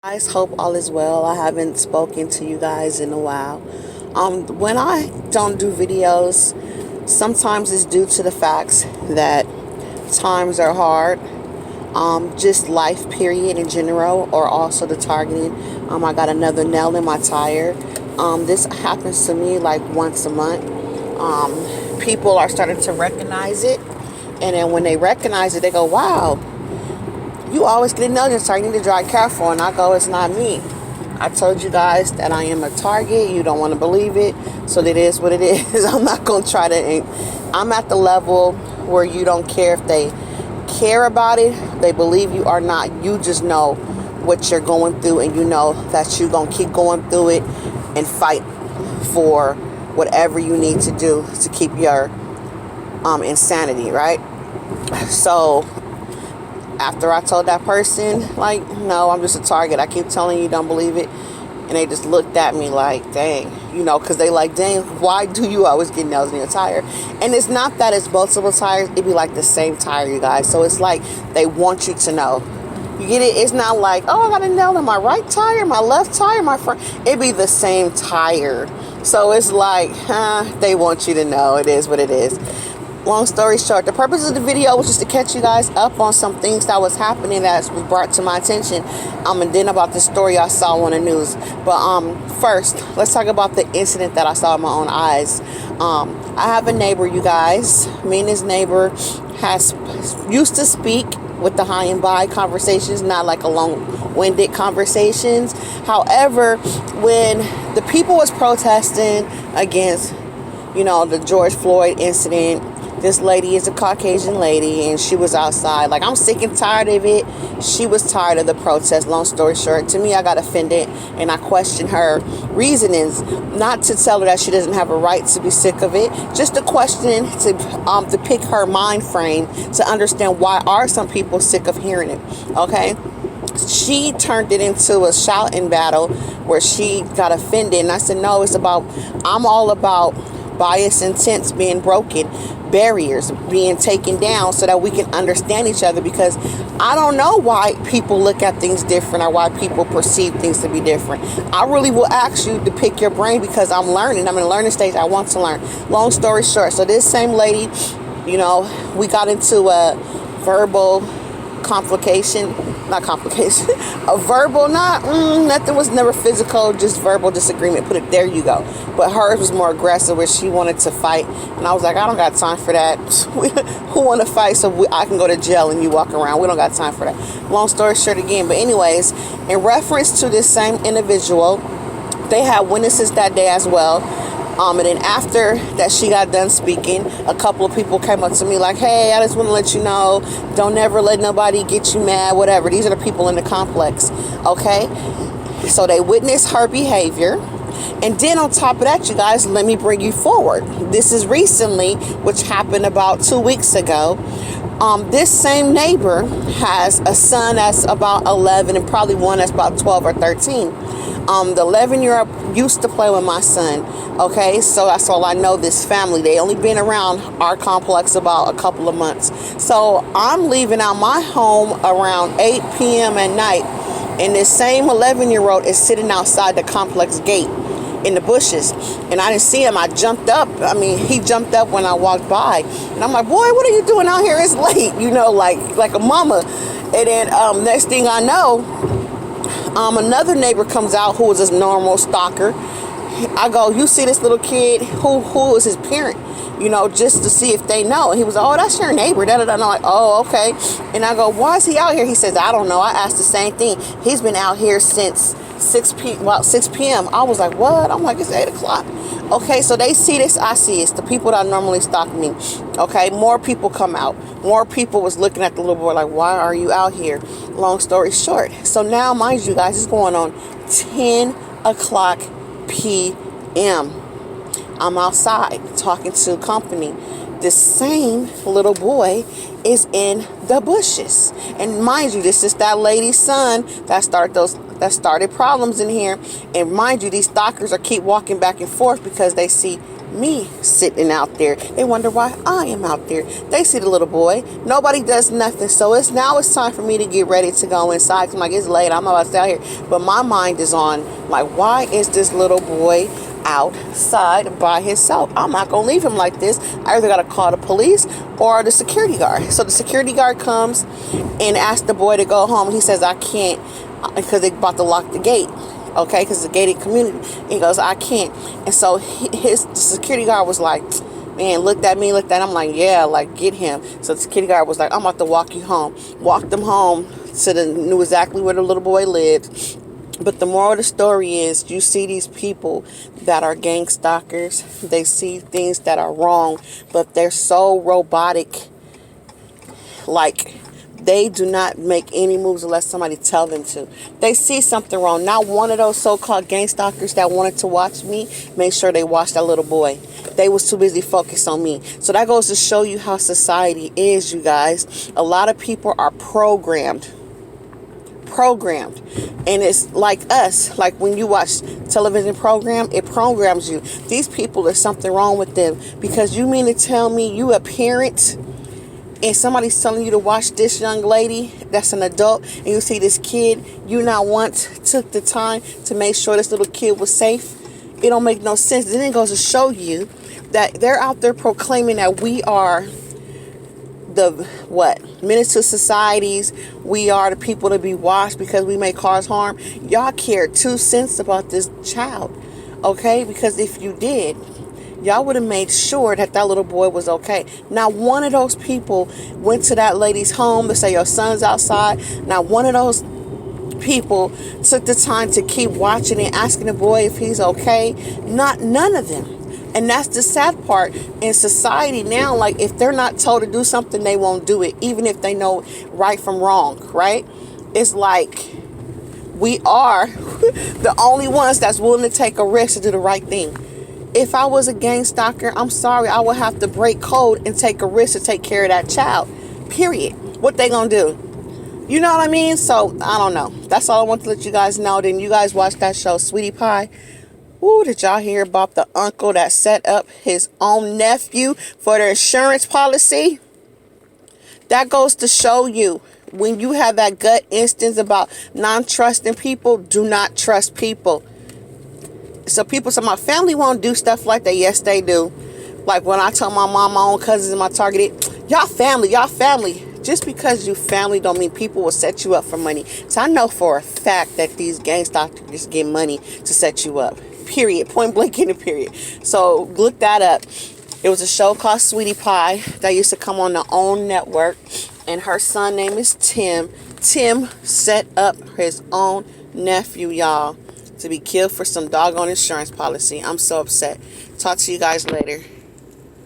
Guys, hope all is well. I haven't spoken to you guys in a while. When I don't do videos, sometimes it's due to the facts that times are hard. Just life period in general, or also the targeting. I got another nail in my tire. This happens to me like once a month. People are starting to recognize it, and then when they recognize it, they go, "Wow, you always get a nail in your tire. You need to drive careful." And I go, "It's not me. I told you guys that I am a target. You don't want to believe it, so it is what it is." I'm not going to try to. I'm at the level where you don't care if they care about it, they believe you or not. You just know what you're going through, and you know that you're going to keep going through it and fight for whatever you need to do to keep your insanity, right? So after I told that person, like, no, I'm just a target. I keep telling you, don't believe it. And they just looked at me like, dang, because they like, dang, why do you always get nails in your tire? And it's not that it's multiple tires. It'd be like the same tire, you guys. So it's like they want you to know. You get it? It's not like, oh, I got a nail in my right tire, my left tire, my front. It'd be the same tire. So it's like, they want you to know. It is what it is. Long story short, the purpose of the video was just to catch you guys up on some things that was happening that was brought to my attention, and then about the story I saw on the news. But first, let's talk about the incident that I saw with my own eyes. I have a neighbor, you guys. Me and his neighbor used to speak with the high and by conversations, not like a long-winded conversations. However, when the people was protesting against, the George Floyd incident, this lady is a Caucasian lady, and she was outside. Like, I'm sick and tired of it. She was tired of the protest. Long story short, to me, I got offended, and I questioned her reasonings. Not to tell her that she doesn't have a right to be sick of it, just to question, to pick her mind frame, to understand why are some people sick of hearing it, okay? She turned it into a shouting battle where she got offended, and I said, no, I'm all about bias intents being broken, barriers being taken down so that we can understand each other, because I don't know why people look at things different or why people perceive things to be different. I really will ask you to pick your brain, because I'm learning. I'm in a learning stage. I want to learn. Long story short, so this same lady, we got into a verbal a verbal, nothing was never physical, just verbal disagreement. Put it there, you go. But hers was more aggressive, where she wanted to fight, and I was like, I don't got time for that. Who want to fight so I can go to jail and you walk around? We don't got time for that. Long story short again, but anyways, in reference to this same individual, they had witnesses that day as well. And then after that she got done speaking, a couple of people came up to me like, hey, I just want to let you know, don't ever let nobody get you mad, whatever. These are the people in the complex, okay? So they witnessed her behavior. And then on top of that, you guys, let me bring you forward. This is recently, which happened about 2 weeks ago. This same neighbor has a son that's about 11 and probably one that's about 12 or 13. The 11-year-old used to play with my son. Okay, so that's all I know. This family, they only been around our complex about a couple of months. So I'm leaving out my home around 8 p.m. at night, and this same 11-year-old is sitting outside the complex gate in the bushes, and I didn't see him. I jumped up. He jumped up when I walked by, and I'm like, boy, what are you doing out here? It's late, like a mama. And then next thing I know, another neighbor comes out who was a normal stalker. I go, you see this little kid? Who is his parent? Just to see if they know. And he was like, oh, that's your neighbor. Da, da, da. And I'm like, oh, okay. And I go, why is he out here? He says, I don't know. I asked the same thing. He's been out here since 6 p.m. I was like, what? I'm like, it's 8 o'clock. Okay, so they see this. I see it's the people that normally stalk me. Okay, more people come out. More people was looking at the little boy like, why are you out here? Long story short. So now, mind you guys, it's going on 10 o'clock p.m. I'm outside talking to company. This same little boy is in the bushes, and mind you, this is that lady's son that started problems in here. And mind you, these stalkers keep walking back and forth because they see me sitting out there. They wonder why I am out there. They see the little boy. Nobody does nothing. So it's time for me to get ready to go inside. 'Cause I'm like, it's late. I'm about to stay out here. But my mind is on, like, why is this little boy outside by himself? I'm not going to leave him like this. I either got to call the police or the security guard. So the security guard comes and asks the boy to go home. He says, I can't, because they about to lock the gate. Okay, because it's a gated community. He goes, I can't. And so the security guard was like, man, looked at me, I'm like, yeah, like, get him. So the security guard was like, I'm about to walk you home. Walked him home, knew exactly where the little boy lived. But the moral of the story is, you see these people that are gang stalkers. They see things that are wrong, but they're so robotic. Like, they do not make any moves unless somebody tell them to. They see something wrong. Not one of those so-called gang stalkers that wanted to watch me made sure they watched that little boy. They was too busy focused on me. So that goes to show you how society is, you guys. A lot of people are programmed. And it's like us. Like when you watch television program, it programs you. These people, there's something wrong with them. Because you mean to tell me you a parent and somebody's telling you to watch this young lady that's an adult, and you see this kid, you not once took the time to make sure this little kid was safe? It don't make no sense. Then it goes to show you that they're out there proclaiming that we are the menace to societies. We are the people to be watched because we may cause harm. Y'all care 2 cents about this child, okay? Because if you did, y'all would have made sure that little boy was okay. Not one of those people went to that lady's home to say your son's outside. Not one of those people took the time to keep watching and asking the boy if he's okay. None of them. And that's the sad part in society now. Like, if they're not told to do something, they won't do it, even if they know right from wrong, right? It's like we are the only ones that's willing to take a risk to do the right thing. If I was a gang stalker, I'm sorry, I would have to break code and take a risk to take care of that child. Period. What they gonna do? You know what I mean? So, I don't know. That's all I want to let you guys know. Then you guys watch that show, Sweetie Pie. Ooh, did y'all hear about the uncle that set up his own nephew for the insurance policy? That goes to show you, when you have that gut instinct about non-trusting people, do not trust people. So people say, my family won't do stuff like that. Yes, they do. Like when I tell my mom, my own cousins, and my targeted, y'all family. Just because you family don't mean people will set you up for money. So I know for a fact that these gang stalkers get money to set you up. Period. Point blank in the period. So look that up. It was a show called Sweetie Pie that used to come on the OWN network. And her son name is Tim. Tim set up his own nephew, y'all, to be killed for some doggone insurance policy. I'm so upset. Talk to you guys later.